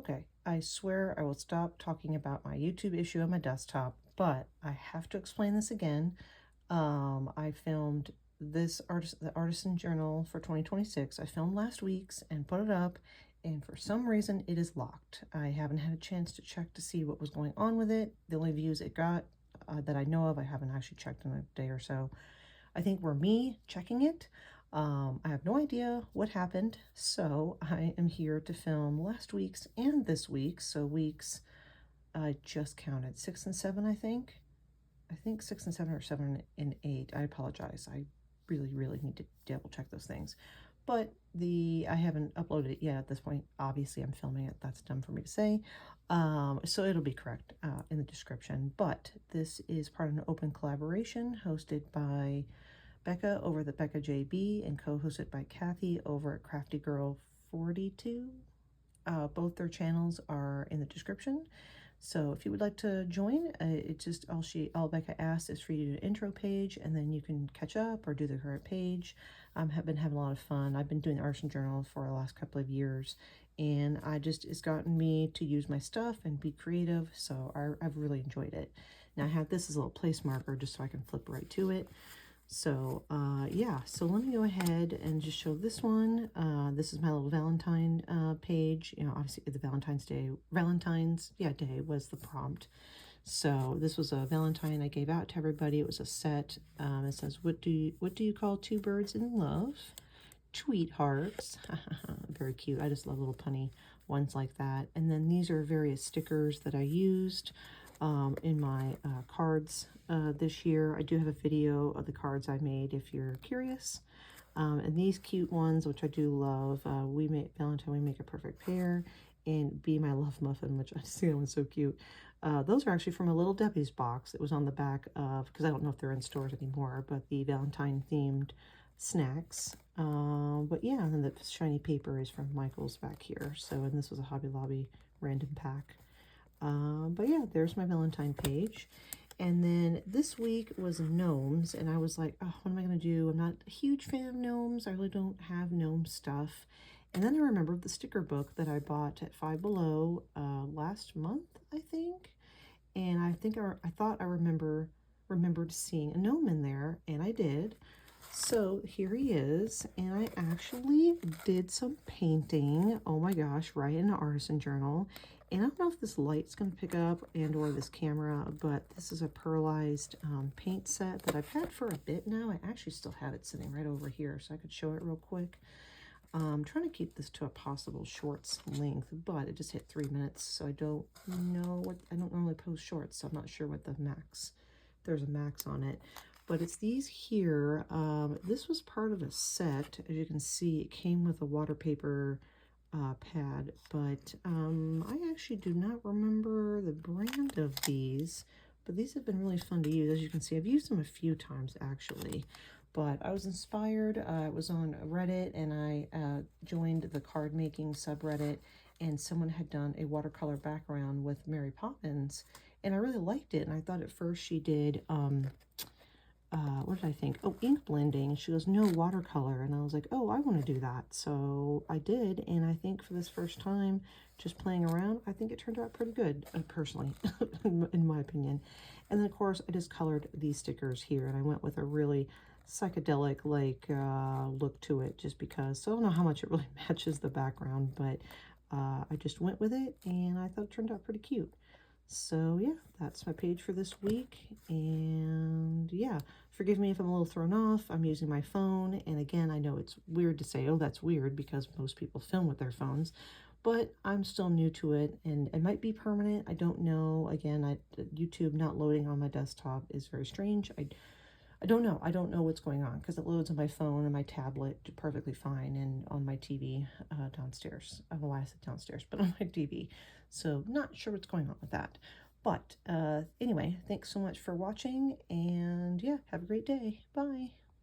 Okay, I swear I will stop talking about my YouTube issue on my desktop, but I have to explain this again. I filmed the Artisan Journal for 2026. I filmed last week's and put it up, and for some reason it is locked. I haven't had a chance to check to see what was going on with it. The only views it got that I know of, I haven't actually checked in a day or so, I think were me checking it. I have no idea what happened, so I am here to film last week's and this week's. So weeks, I just counted 6 and 7, I think. I think 6 and 7 or 7 and 8. I apologize. I really need to double check those things. But I haven't uploaded it yet at this point. Obviously, I'm filming it. That's dumb for me to say. So it'll be correct in the description. But this is part of an open collaboration hosted by Becca over the Becca JB and co-hosted by Kathy over at Crafty Girl 42. Both their channels are in the description. So if you would like to join, it's just all Becca asks is for you to do an intro page, and then you can catch up or do the current page. Have been having a lot of fun. I've been doing the Artisan Journal for the last couple of years, and it's gotten me to use my stuff and be creative. So I've really enjoyed it. Now I have this as a little place marker just so I can flip right to it. So yeah, so let me go ahead and just show this one. This is my little Valentine page. You know, obviously the Valentine's Day was the prompt. So this was a Valentine I gave out to everybody. It was a set. It says, what do you call two birds in love? Tweethearts. Very cute. I just love little punny ones like that. And then these are various stickers that I used in my cards this year. I do have a video of the cards I made if you're curious. And these cute ones, which I do love, Valentine, we make a perfect pair, and Be My Love Muffin, which I see that one's so cute. Those are actually from a Little Debbie's box. It was on the back of, because I don't know if they're in stores anymore, but the Valentine themed snacks. But yeah, and then the shiny paper is from Michael's back here. So, and this was a Hobby Lobby random pack. But yeah, there's my Valentine page. And then this week was Gnomes, and I was like, oh, what am I going to do? I'm not a huge fan of Gnomes. I really don't have gnome stuff. And then I remembered the sticker book that I bought at Five Below last month, I think. And I thought I remembered seeing a gnome in there, and I did. So here he is, and I actually did some painting, oh my gosh, right in the Artisan Journal. And I don't know if this light's going to pick up and or this camera, but this is a pearlized paint set that I've had for a bit now. I actually still have it sitting right over here, so I could show it real quick. I'm trying to keep this to a possible shorts length, but it just hit 3 minutes, so I don't normally post shorts, so I'm not sure what the max, there's a max on it. But it's these here. This was part of a set. As you can see, it came with a water paper pad, but I actually do not remember the brand of these, but these have been really fun to use. As you can see, I've used them a few times actually, but I was inspired. I was on Reddit, and I joined the card making subreddit, and someone had done a watercolor background with Mary Poppins, and I really liked it. And I thought at first she did what did I think? Oh, ink blending. She goes, no, watercolor. And I was like, oh, I want to do that. So I did. And I think for this first time, just playing around, I think it turned out pretty good, personally, in my opinion. And then, of course, I just colored these stickers here. And I went with a really psychedelic, like, look to it just because. So I don't know how much it really matches the background, but I just went with it. And I thought it turned out pretty cute. So yeah, that's my page for this week. And yeah, forgive me if I'm a little thrown off. I'm using my phone, and again, I know it's weird to say, oh, that's weird, because most people film with their phones, but I'm still new to it, and it might be permanent. I don't know. Again, YouTube not loading on my desktop is very strange. I don't know. I don't know what's going on, because it loads on my phone and my tablet perfectly fine, and on my TV downstairs. I don't know why I said downstairs, but on my TV. So not sure what's going on with that. But anyway, thanks so much for watching, and yeah, have a great day. Bye.